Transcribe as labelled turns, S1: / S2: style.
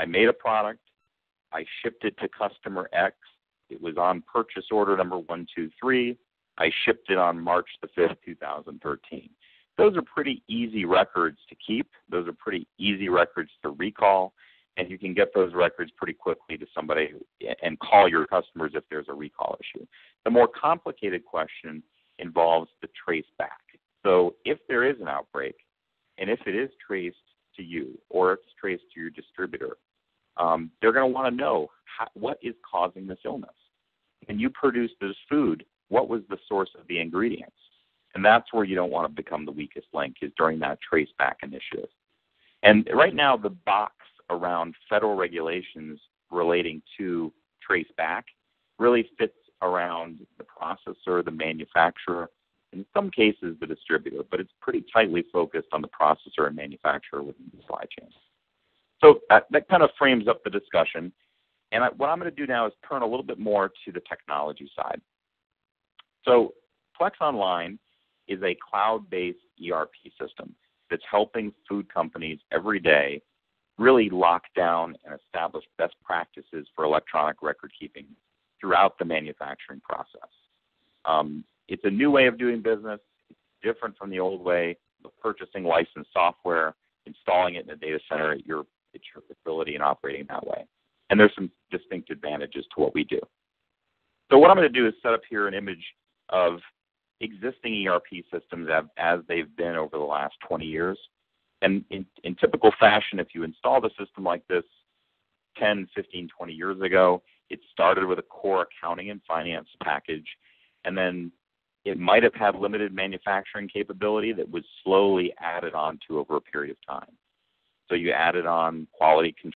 S1: I made a product, I shipped it to customer X, it was on purchase order number 123, I shipped it on March the 5th, 2013. Those are pretty easy records to keep. Those are pretty easy records to recall, and you can get those records pretty quickly to somebody and call your customers if there's a recall issue. The more complicated question involves the trace back. So if there is an outbreak, and if it is traced to you or it's traced to your distributor, they're going to want to know what is causing this illness. When you produce this food, what was the source of the ingredients? And that's where you don't want to become the weakest link, is during that trace back initiative. And right now, the box around federal regulations relating to trace back really fits around the processor, the manufacturer, in some cases the distributor, but it's pretty tightly focused on the processor and manufacturer within the supply chain. So that kind of frames up the discussion. And what I'm going to do now is turn a little bit more to the technology side. So Plex Online is a cloud-based ERP system that's helping food companies every day really lock down and establish best practices for electronic record keeping throughout the manufacturing process. It's a new way of doing business. It's different from the old way of purchasing licensed software, installing it in a data center at your facility and operating that way. And there's some distinct advantages to what we do. So what I'm going to do is set up here an image of existing ERP systems as they've been over the last 20 years. And in typical fashion, if you install the system like this 10, 15, 20 years ago, it started with a core accounting and finance package, and then it might have had limited manufacturing capability that was slowly added on to over a period of time. So you added on quality control